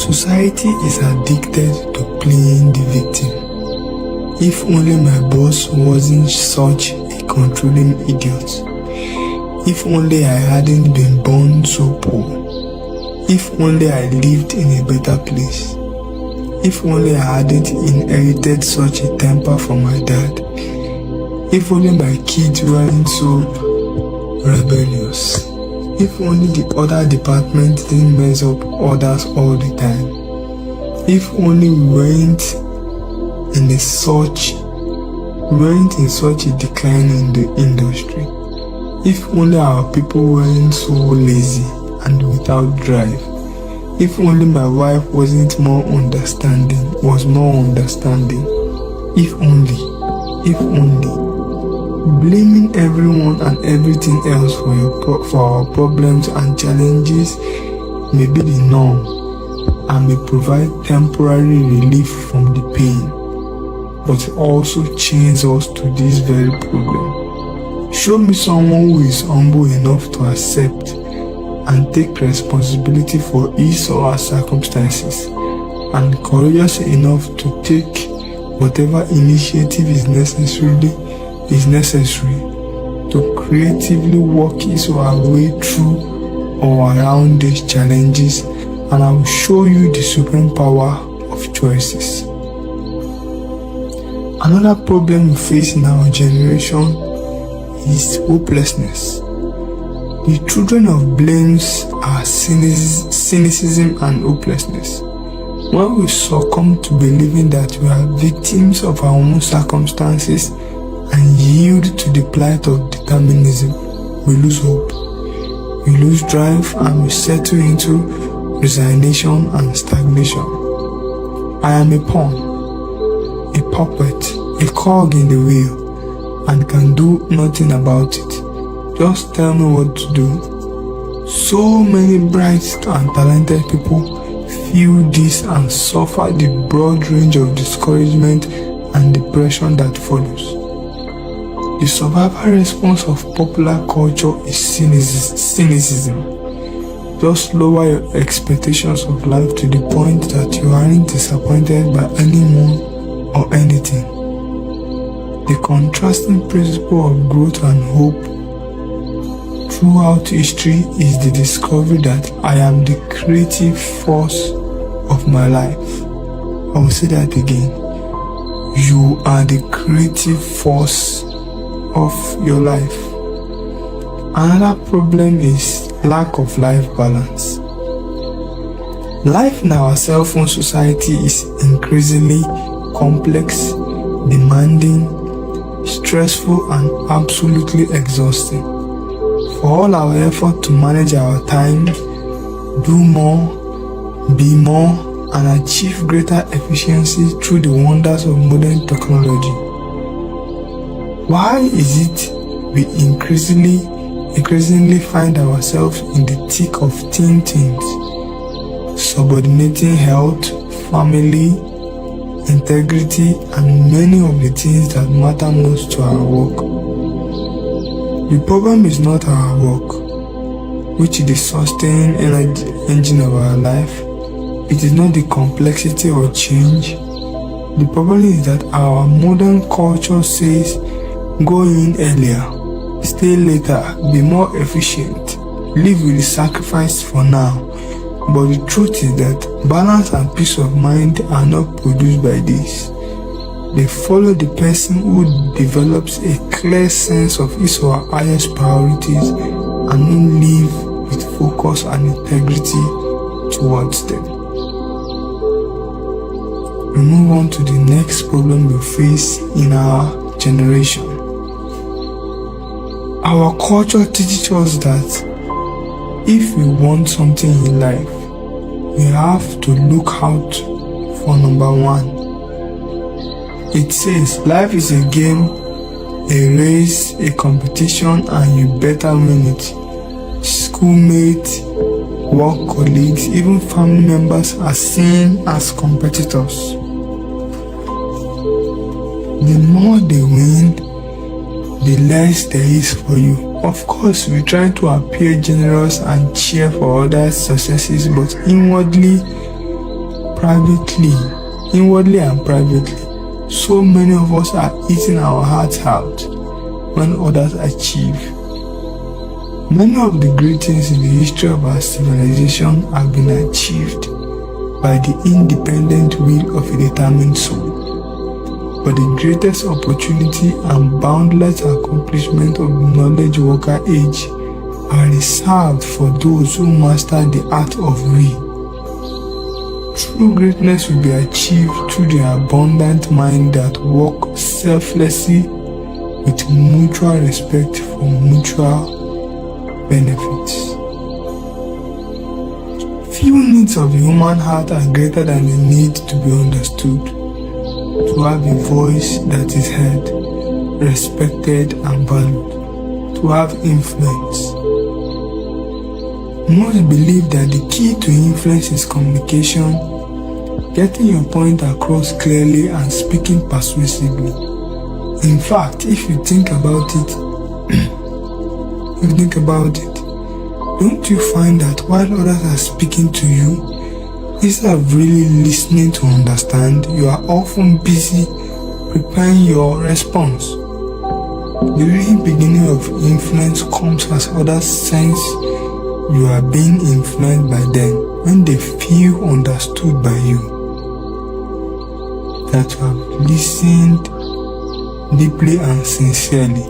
Society is addicted to playing the victim. If only my boss wasn't such a controlling idiot. If only I hadn't been born so poor. If only I lived in a better place. If only I hadn't inherited such a temper from my dad. If only my kids weren't so rebellious. If only the other department didn't mess up others all the time. If only we weren't in such a decline in the industry. If only our people weren't so lazy and without drive. If only my wife was more understanding. If only. Blaming everyone and everything else for our problems and challenges may be the norm and may provide temporary relief from the pain, but also chains us to this very problem. Show me someone who is humble enough to accept and take responsibility for his or her circumstances, and courageous enough to take whatever initiative is necessary to creatively work his or her way through or around these challenges, and I will show you the supreme power of choices. Another problem we face in our generation is hopelessness. The children of blames are cynicism and hopelessness. When we succumb to believing that we are victims of our own circumstances and yield to the plight of determinism, we lose hope, we lose drive, and we settle into resignation and stagnation. I am a pawn, a puppet, a cog in the wheel, and can do nothing about it. Just tell me what to do. So many bright and talented people feel this and suffer the broad range of discouragement and depression that follows. The survival response of popular culture is cynicism. Just lower your expectations of life to the point that you aren't disappointed by anyone or anything. The contrasting principle of growth and hope throughout history is the discovery that I am the creative force of my life. I will say that again. You are the creative force of your life. Another problem is lack of life balance. Life in our cell phone society is increasingly complex, demanding, stressful, and absolutely exhausting. For all our effort to manage our time, do more, be more, and achieve greater efficiency through the wonders of modern technology, why is it we increasingly find ourselves in the thick of things, subordinating health, family, integrity, and many of the things that matter most to our work? The problem is not our work, which is the sustaining energy engine of our life. It is not the complexity or change. The problem is that our modern culture says, go in earlier, stay later, be more efficient, live with the sacrifice for now. But the truth is that balance and peace of mind are not produced by this. They follow the person who develops a clear sense of his or her highest priorities and who live with focus and integrity towards them. We move on to the next problem we face in our generation. Our culture teaches us that if we want something in life, we have to look out for number one. It says life is a game, a race, a competition, and you better win it. Schoolmates, work colleagues, even family members are seen as competitors. The more they win, the less there is for you. Of course, we try to appear generous and cheer for others' successes, but inwardly, privately, inwardly and privately. So many of us are eating our hearts out when others achieve. Many of the great things in the history of our civilization have been achieved by the independent will of a determined soul. But the greatest opportunity and boundless accomplishment of the knowledge worker age are reserved for those who master the art of will. True greatness will be achieved through the abundant mind that works selflessly with mutual respect for mutual benefits. Few needs of the human heart are greater than the need to be understood, to have a voice that is heard, respected and valued, to have influence. Most believe that the key to influence is communication, getting your point across clearly and speaking persuasively. In fact, if you think about it, don't you find that while others are speaking to you, instead of really listening to understand, you are often busy preparing your response? The real beginning of influence comes as others sense you are being influenced by them, when they feel understood by you, that you have listened deeply and sincerely,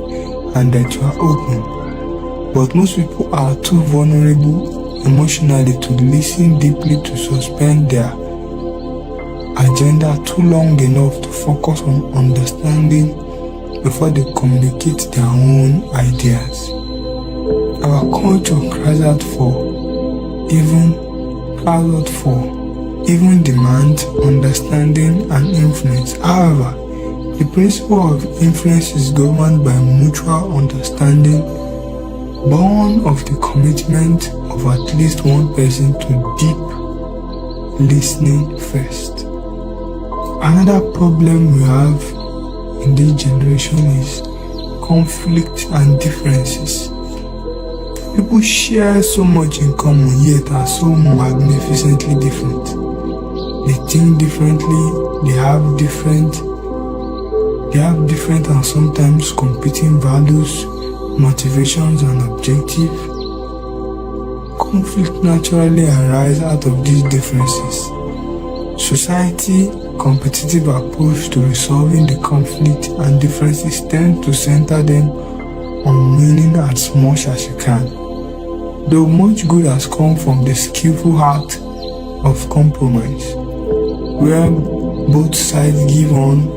and that you are open. But most people are too vulnerable emotionally to listen deeply, to suspend their agenda too long enough to focus on understanding before they communicate their own ideas. Our culture cries out for, even demands understanding and influence. However, the principle of influence is governed by mutual understanding, born of the commitment of at least one person to deep listening first. Another problem we have in this generation is conflict and differences. People share so much in common, yet are so magnificently different. They think differently, they have different and sometimes competing values, motivations and objectives. Conflict naturally arises out of these differences. Society competitive approach to resolving the conflict and differences tend to center them on winning as much as you can. Though much good has come from the skillful art of compromise, where both sides give on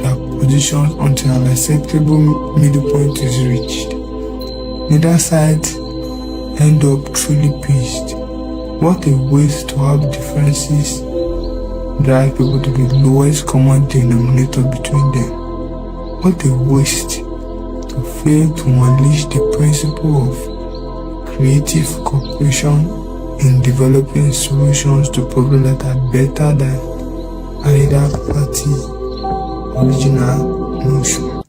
their positions until an acceptable middle point is reached. Neither side end up truly pleased. What a waste to have differences drive people to the lowest common denominator between them. What a waste to fail to unleash the principle of creative cooperation in developing solutions to problems that are better than either party original notion.